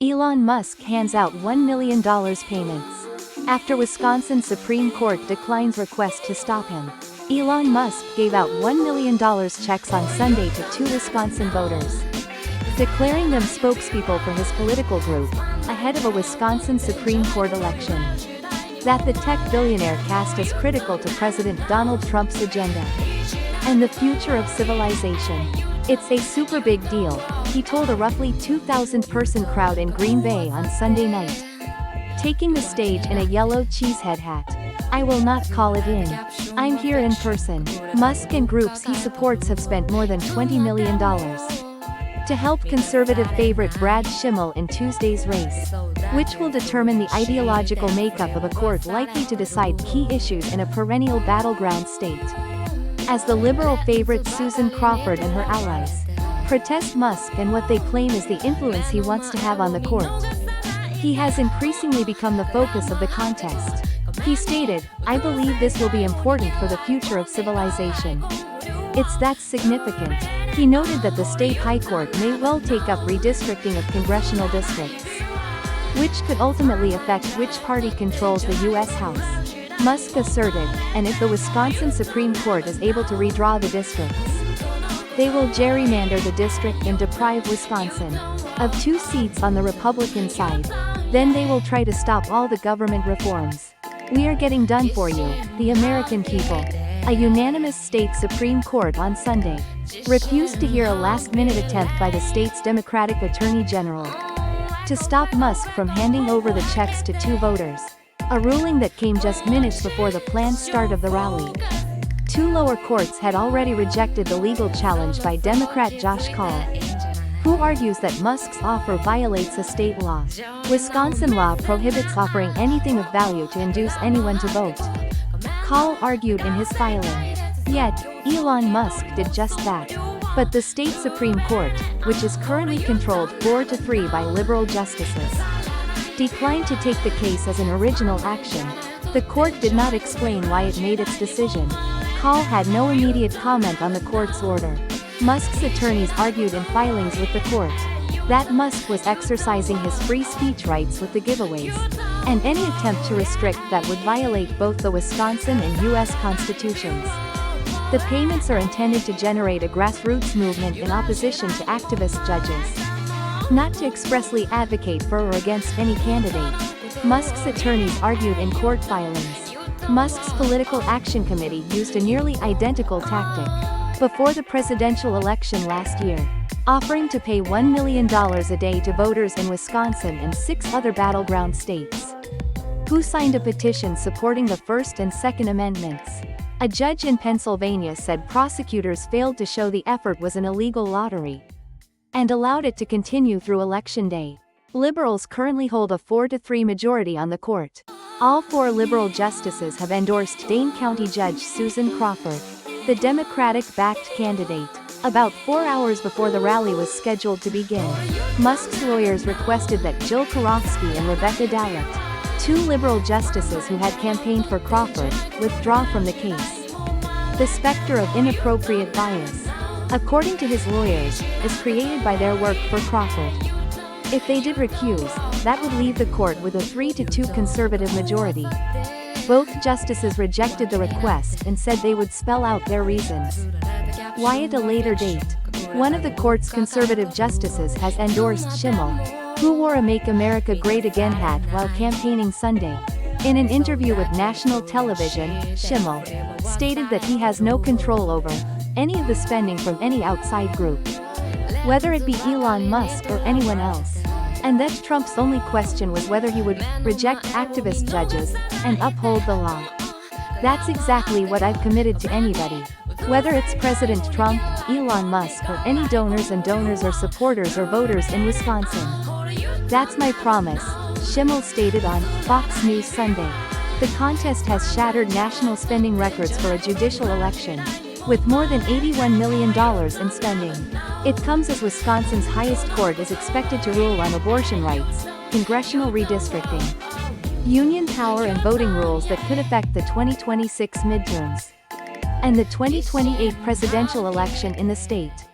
Elon Musk hands out $1 million payments. After Wisconsin Supreme Court declines request to stop him, Elon Musk gave out $1 million checks on Sunday to 2 Wisconsin voters, declaring them spokespeople for his political group, ahead of a Wisconsin Supreme Court election that the tech billionaire cast as critical to President Donald Trump's agenda and the future of civilization. "It's a super big deal," he told a roughly 2,000-person crowd in Green Bay on Sunday night, taking the stage in a yellow cheesehead hat. "I will not call it in. I'm here in person." Musk and groups he supports have spent more than $20 million to help conservative favorite Brad Schimel in Tuesday's race, which will determine the ideological makeup of a court likely to decide key issues in a perennial battleground state, as the liberal favorite Susan Crawford and her allies protest Musk and what they claim is the influence he wants to have on the court. He has increasingly become the focus of the contest. He stated, "I believe this will be important for the future of civilization. It's that significant." He noted that the state high court may well take up redistricting of congressional districts, which could ultimately affect which party controls the U.S. House. Musk asserted, and if the Wisconsin Supreme Court is able to redraw the districts, they will gerrymander the district and deprive Wisconsin of 2 seats on the Republican side. Then they will try to stop all the government reforms we are getting done for you, the American people. A unanimous state Supreme Court on Sunday refused to hear a last-minute attempt by the state's Democratic Attorney General to stop Musk from handing over the checks to 2 voters, a ruling that came just minutes before the planned start of the rally. 2 lower courts had already rejected the legal challenge by Democrat Josh Kaul, who argues that Musk's offer violates a state law. Wisconsin law prohibits offering anything of value to induce anyone to vote, Kaul argued in his filing. Yet, Elon Musk did just that. But the state Supreme Court, which is currently controlled 4-3 by liberal justices, declined to take the case as an original action. The court did not explain why it made its decision. Kaul had no immediate comment on the court's order. Musk's attorneys argued in filings with the court that Musk was exercising his free speech rights with the giveaways, and any attempt to restrict that would violate both the Wisconsin and U.S. constitutions. The payments are intended to generate a grassroots movement in opposition to activist judges, not to expressly advocate for or against any candidate, Musk's attorneys argued in court filings. Musk's Political Action Committee used a nearly identical tactic before the presidential election last year, offering to pay $1 million a day to voters in Wisconsin and 6 other battleground states who signed a petition supporting the First and Second Amendments. A judge in Pennsylvania said prosecutors failed to show the effort was an illegal lottery and allowed it to continue through Election Day. Liberals currently hold a 4-3 majority on the court. All 4 liberal justices have endorsed Dane County Judge Susan Crawford, the Democratic-backed candidate, about 4 hours before the rally was scheduled to begin. Musk's lawyers requested that Jill Karofsky and Rebecca Dallet, 2 liberal justices who had campaigned for Crawford, withdraw from the case. The specter of inappropriate bias, according to his lawyers, is created by their work for Crawford. If they did recuse, that would leave the court with a 3-2 conservative majority. Both justices rejected the request and said they would spell out their reasons why at a later date. One of the court's conservative justices has endorsed Schimel, who wore a Make America Great Again hat while campaigning Sunday. In an interview with national television, Schimel stated that he has no control over any of the spending from any outside group, whether it be Elon Musk or anyone else, and that Trump's only question was whether he would reject activist judges and uphold the law. "That's exactly what I've committed to anybody, whether it's President Trump, Elon Musk, or any donors or supporters or voters in Wisconsin. That's my promise," Schimel stated on Fox News Sunday. The contest has shattered national spending records for a judicial election, with more than $81 million in spending. It comes as Wisconsin's highest court is expected to rule on abortion rights, congressional redistricting, union power and voting rules that could affect the 2026 midterms and the 2028 presidential election in the state.